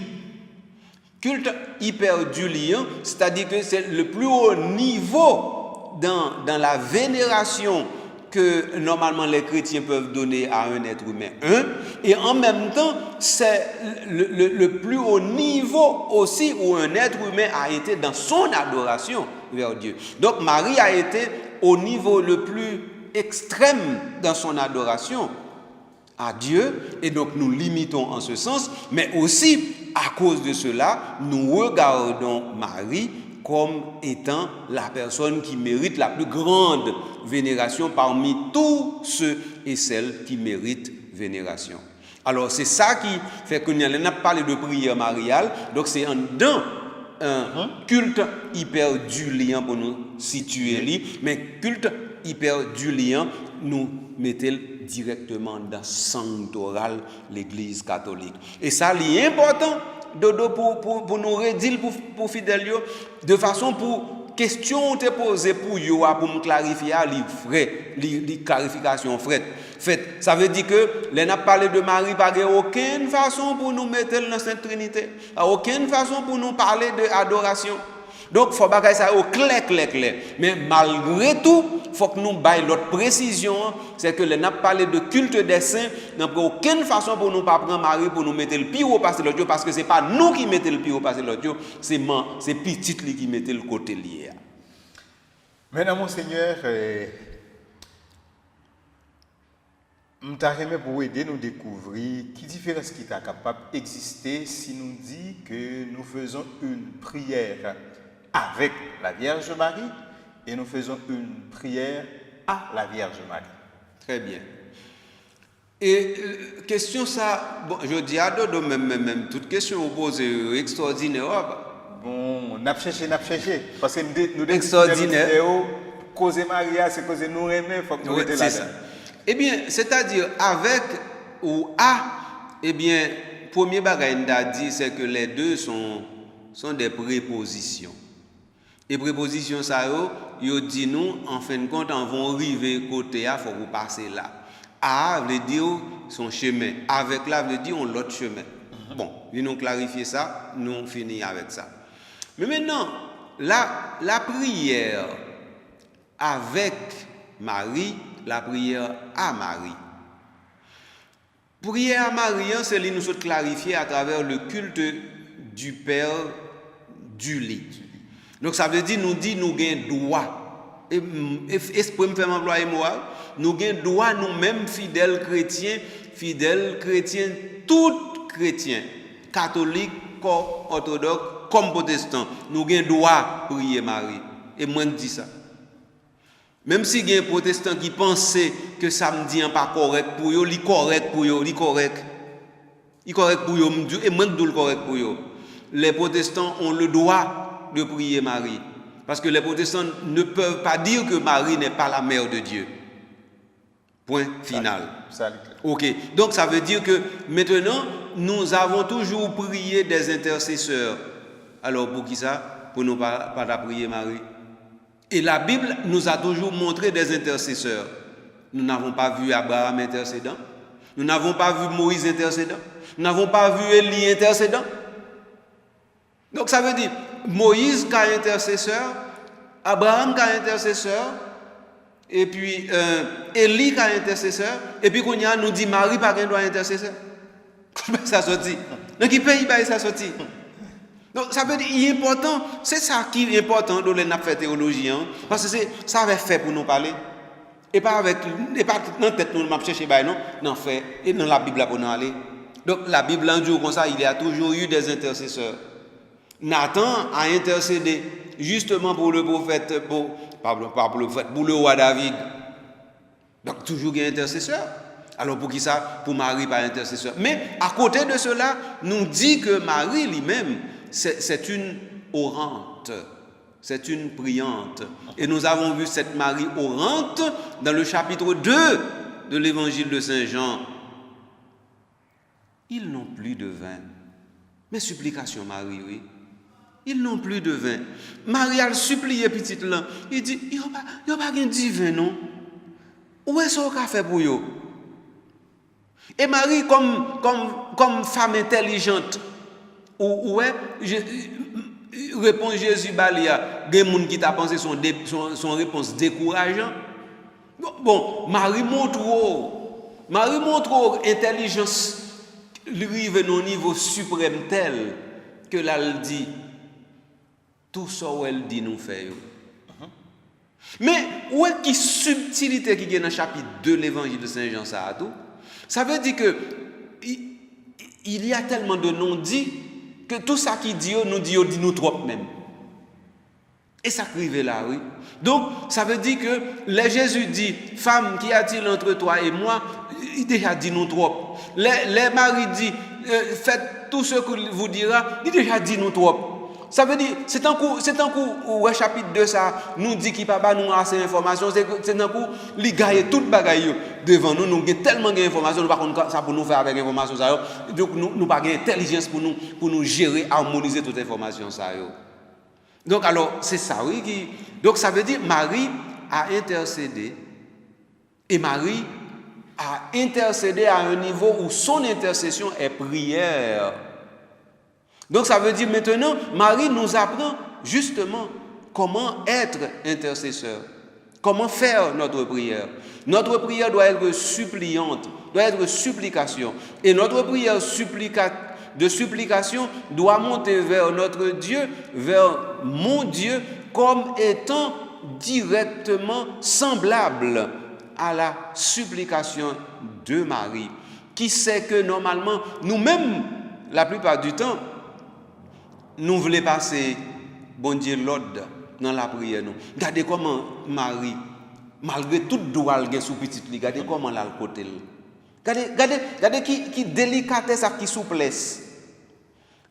Culte hyper du lit, c'est-à-dire que c'est le plus haut niveau dans la vénération que normalement les chrétiens peuvent donner à un être humain. Et en même temps, c'est le plus haut niveau aussi où un être humain a été dans son adoration vers Dieu. Donc Marie a été au niveau le plus extrême dans son adoration à Dieu, et donc nous limitons en ce sens, mais aussi à cause de cela, nous regardons Marie comme étant la personne qui mérite la plus grande vénération parmi tous ceux et celles qui méritent vénération. Alors c'est ça qui fait que nous avons parlé de prière mariale, donc c'est un culte hyper julien pour nous situer, mais culte hyper julien nous mettons directement dans sanctoral l'Église catholique. Et ça, c'est important pour nous redire pour fidèles, de façon pour question te posée pour yo pour me clarifier les clarifications faites. Ça veut dire que les n'a parlé de Marie pas aucune façon pour nous mettre dans Sainte Trinité, aucune façon pour nous parler de adoration. Donc, il faut que ça soit clair. Mais malgré tout, il faut que nous baillons l'autre précision, c'est que nous avons parlé de culte des saints, nous n'avons aucune façon pour nous pas prendre Marie pour nous mettre le pied au passé l'autre, parce que ce n'est pas nous qui mettons le pied au passé l'autre, c'est petit qui mettent le côté lié. Maintenant, Monseigneur, je t'aimerais pour aider nous découvrir quelle différence qui est capable d'exister si nous dit que nous faisons une prière avec la Vierge Marie et nous faisons une prière à la Vierge Marie. Très bien. Et question ça, bon, je dis à Dodo, même toute question vous posez extraordinaire. Bon, n'a cherché. Parce que nous extraordinaire. Causer Maria, c'est causer nous aimer, il faut que nous rester là. Eh bien, c'est-à-dire avec ou à, eh bien, premier bagage qu'on a dit, c'est que les deux sont des prépositions. Et prépositions, ça, yo dit nous, en fin de compte, on va arriver côté A, il faut vous passer là. A veut dire son chemin. Avec là veut dire l'autre chemin. Bon, nous clarifier ça, nous finissons avec ça. Mais maintenant, la prière avec Marie, la prière à Marie. Prière à Marie, c'est nous sommes clarifier à travers le culte du Père du lit. Donc ça veut dire nous avons droit. Et pour me faire employer moi, nous avons droit nous-mêmes fidèles chrétiens, tous chrétiens, catholiques, comme orthodoxes, comme protestants, nous avons droit prier Marie. Et moi je dis ça. Même si il y a un protestant qui pensait que samedi n'est pas correct pour eux, il est correct pour eux, il est correct pour eux, et moi je dis correct pour eux. Les protestants ont le droit de prier Marie. Parce que les protestants ne peuvent pas dire que Marie n'est pas la mère de Dieu. Point final. Ok. Donc ça veut dire que maintenant, nous avons toujours prié des intercesseurs. Alors pour qui ça? Pour ne pas prier Marie. Et la Bible nous a toujours montré des intercesseurs. Nous n'avons pas vu Abraham intercédant. Nous n'avons pas vu Moïse intercédant. Nous n'avons pas vu Élie intercédant. Donc ça veut dire Moïse qui a intercesseur, Abraham qui a intercesseur, et puis Élie qui a intercesseur, et puis qu'on y a nous dit Marie pas qu'un doit intercesseur. Comment ça sorti? Dans quel pays ça sorti? Donc ça veut dire il est important, c'est ça qui est important dans les nappes théologie, parce que ça avait fait pour nous parler. Et pas dans la tête nous m'a chercher non fait et dans la Bible pour nous aller. Donc la Bible en dit comme ça, il y a toujours eu des intercesseurs. Nathan a intercédé justement pour le prophète, pour le roi David. Donc toujours il y a un intercesseur. Alors pour qui ça? Pour Marie pas intercesseur. Mais à côté de cela, nous dit que Marie lui-même, c'est une orante. C'est une priante. Et nous avons vu cette Marie orante dans le chapitre 2 de l'évangile de Saint Jean. Ils n'ont plus de vin. Mais supplication Marie, oui. Ils n'ont plus de vin. Marie a supplié petite là. Il dit, il n'y a pas de vin, non? Où est-ce qu'on a fait pour eux? Et Marie, comme femme intelligente, répond Jésus Balia, il y a des gens qui t'a pensé son réponse décourageante. Bon, Marie montre intelligence, lui arrive à un niveau suprême tel que là elle dit tout ça où elle dit nous faire. Mais où est qui subtilité qui est dans le chapitre 2 de l'évangile de Saint Jean ça veut dire que il y a tellement de non-dits que tout ça qui dit nous trop même. Et ça arrive là, oui. Donc, ça veut dire que les Jésus dit, femme, qu'y a-t-il entre toi et moi? Il déjà dit nous trop. Les maris dit, faites tout ce que vous dira, il déjà dit nous trop. Ça veut dire, c'est un coup, au chapitre 2, ça nous dit qu'il ne peut pas nous assez d'informations, c'est un coup, il gagne toute bagaille devant nous, nous avons tellement d'informations, nous ne pas ça pour nous faire avec l'information, donc nous n'avons pas d'intelligence pour nous gérer, harmoniser toute information. Donc alors, c'est ça, oui. Donc ça veut dire, Marie a intercédé, et Marie a intercédé à un niveau où son intercession est prière. Donc ça veut dire maintenant, Marie nous apprend justement, comment être intercesseur. Comment faire notre prière. Notre prière doit être suppliante, doit être supplication. Et notre prière de supplication doit monter vers notre Dieu, vers mon Dieu, comme étant directement semblable à la supplication de Marie, qui sait que normalement, nous-mêmes, la plupart du temps, nous voulons passer, bon Dieu, l'ordre dans la prière. Regardez comment Marie, malgré toute douleur qu'elle a sous petite, regardez comment elle a le côté. Regardez qui délicatesse et qui souplesse.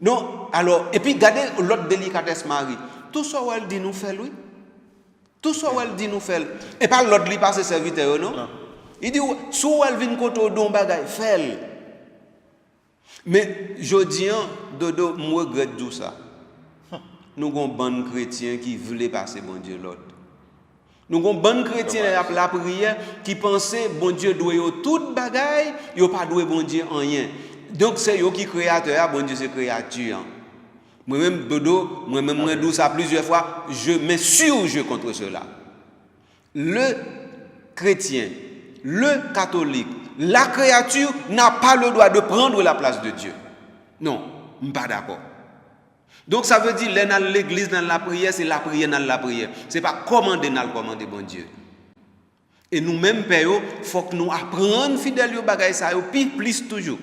Non, alors, et puis regardez l'autre délicatesse Marie. Tout ça elle dit nous fait, lui. Tout ça elle dit nous fait. Et pas l'autre lui passe serviteur, non? Il dit, sous elle vient côté don bagay, fait. Mais je dis, Dodo, moi regrette tout ça. Nous avons bon chrétiens qui voulaient passer bon Dieu l'autre. Nous avons bon chrétiens à la prière qui pensaient bon Dieu doit tout bagaille, il pas doit bon Dieu en rien. Donc c'est eux qui créateur, bon Dieu c'est créature. Moi-même Dodo, moi-même moi dis ça plusieurs fois, je m'insurge contre cela. Le chrétien, le catholique, la créature n'a pas le droit de prendre la place de Dieu. Non, je ne suis pas d'accord. Donc ça veut dire, dans l'église, dans la prière, c'est la prière dans la prière. Ce n'est pas commander dans le commander, bon Dieu. Et nous-mêmes, Père, il faut que nous apprenions fidèles aux bagailles, ça, puis plus toujours.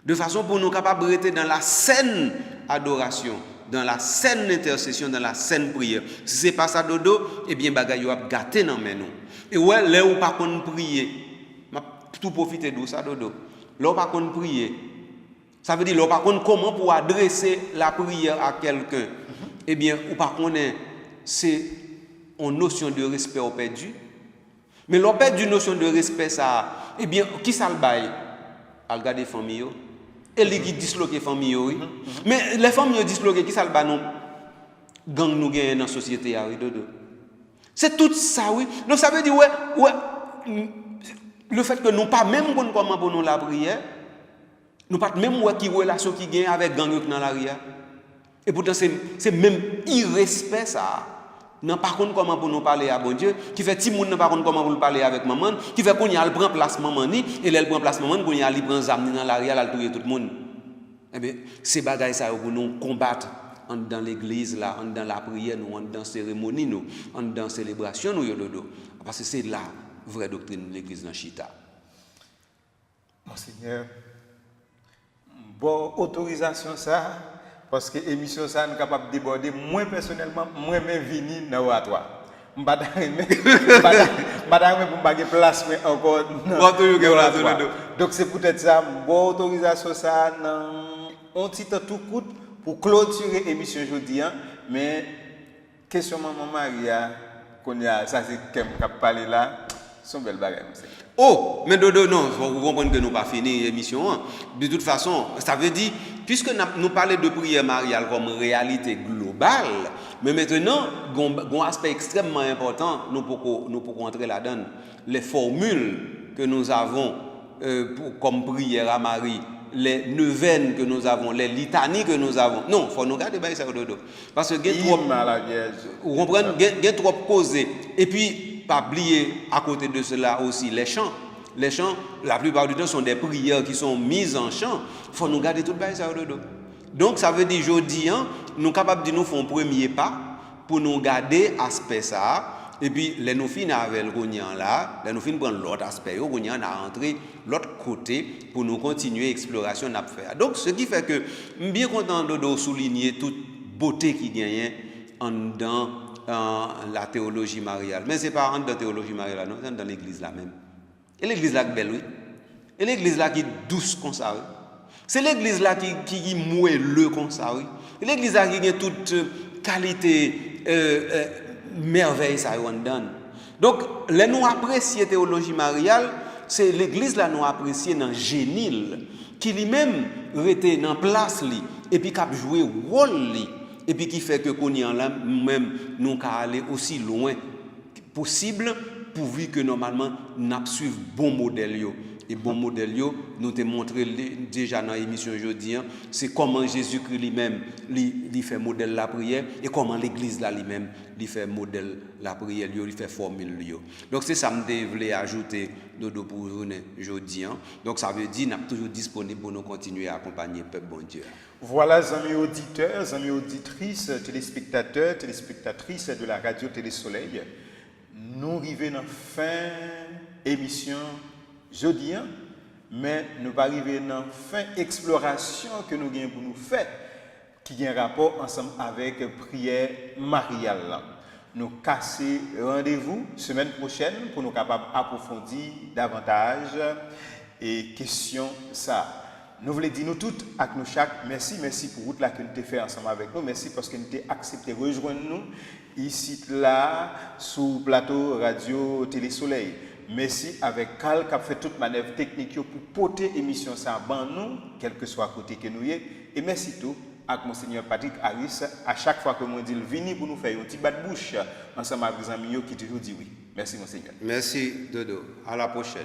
De façon pour nous capables de rester dans la saine adoration, dans la saine intercession, dans la saine prière. Si ce n'est pas ça, Dodo, eh bien, bagaille, vous gâté dans nous. Et ouais, là où pas qu'on prier, tout profiter de ça, Dodo. Là où pas qu'on prier, ça veut dire, là, par contre, comment pour adresser la prière à quelqu'un? Eh bien, ou par contre, c'est une notion de respect au perdu. Mais l'on perd une notion de respect, ça, eh bien, qui ça le baille? À regarder les familles. Et les qui disloquent les familles, oui. Mais les familles disloquées, qui ça le baille? Non? Gang nous gagne dans la société, oui, Dodo. C'est tout ça, oui. Donc, ça veut dire, ouais, le fait que nous pas même comment pour nous la prière, nous pas même qui relation qui gagne avec gang dans l'arrière. Et pourtant c'est même irrespect ça. Non par contre comment pour nous parler à bon Dieu, qui fait petit monde non par contre comment pour nous parler avec maman, qui fait qu'on y a le prend place maman ni et elle prend place maman qu'on y a li prend zam dans l'arrière là touyer tout le monde. Eh bien ces bagailles ça pour nous combattre dans l'église là, dans la prière nous, dans cérémonie nous, dans célébration nous dodo. Parce que c'est là vraie doctrine de l'église dans Chita. Monseigneur, bon, autorisation ça, parce que l'émission ça est capable de déborder. Moi personnellement, moi-même vini dans le toi. Je ne vais pas pour place mais encore. Donc c'est peut-être ça, bon, autorisation ça, on titre tout coûte pour clôturer l'émission aujourd'hui. Mais question maman Maria, ça c'est qui a parlé là, son bel bagage. Oh, mais Dodo, non, il faut comprendre que nous n'avons pas fini l'émission. De toute façon, ça veut dire, puisque nous parlons de prière mariale comme réalité globale, mais maintenant, il y a un aspect extrêmement important, nous pouvons entrer là-dedans. Les formules que nous avons comme prière à Marie, les neuvaines que nous avons, les litanies que nous avons. Non, il faut nous garder ça, Dodo. Parce que vous comprenez, il y a trop causé. Et puis, pas oublier à côté de cela aussi les chants. Les chants, la plupart du temps, sont des prières qui sont mises en chant. Il faut nous garder tout ça au dodo. Donc, ça veut dire, aujourd'hui, nous sommes capables de nous faire un premier pas pour nous garder l'aspect ça. Et puis, les nous finissons avec le Rognan là, les nous finissons prendre l'autre aspect, le Rognan a rentré l'autre côté pour nous continuer l'exploration à faire. Donc, ce qui fait que je suis bien content de souligner toute beauté qui gagne dans la théologie mariale. Mais ce n'est pas dans la théologie mariale, non, c'est dans l'église là même. Et l'église là qui est belle, oui. Et l'église là qui est douce comme ça, oui. C'est l'église là qui est moelleux comme ça, oui. Et l'église là qui a toute qualité, merveille, ça, on donne. Donc, les nous apprécier théologie mariale, c'est l'église là nous apprécier dans génie, qui lui-même était dans place, et puis qui a joué rôle, et puis qui fait que qu'on y en là même nous qu'à aller aussi loin possible pourvu que normalement nous suivons bon modèle yo et bon modèle yo, nous te montré déjà dans l'émission aujourd'hui, c'est comment Jésus-Christ lui-même lui fait modèle la prière et comment l'église là lui-même lui fait modèle la prière, lui fait formule lui. Donc c'est ça que je voulais ajouter dodo pour aujourd'hui. Donc ça veut dire qu'on est toujours disponible pour nous continuer à accompagner le peuple bon Dieu. Voilà, amis auditeurs, amis auditrices, téléspectateurs, téléspectatrices de la radio Télé Soleil. Nous arrivons dans la fin émission jeudi, mais nous pas arriver dans la fin exploration que nous avons pour nous faire, qui a un rapport ensemble avec prière mariale. Nous casser rendez-vous semaine prochaine pour nous capables d'approfondir davantage et questions ça. Nous voulons dire nous toutes, avec nous chaque, merci pour route là que nous avons fait ensemble avec nous, merci parce que nous avons accepté de rejoindre nous ici là sur le plateau radio Télé Soleil. Merci avec Carl qui a fait toute manœuvre technique pour porter l'émission ça avant nous, quel que soit côté que nous y est. Et merci tout avec Monseigneur Patrick Harris, à chaque fois que moi dis venir pour nous faire un petit bas de bouche ensemble avec les amis qui toujours dit oui. Merci Monseigneur. Merci Dodo, à la prochaine.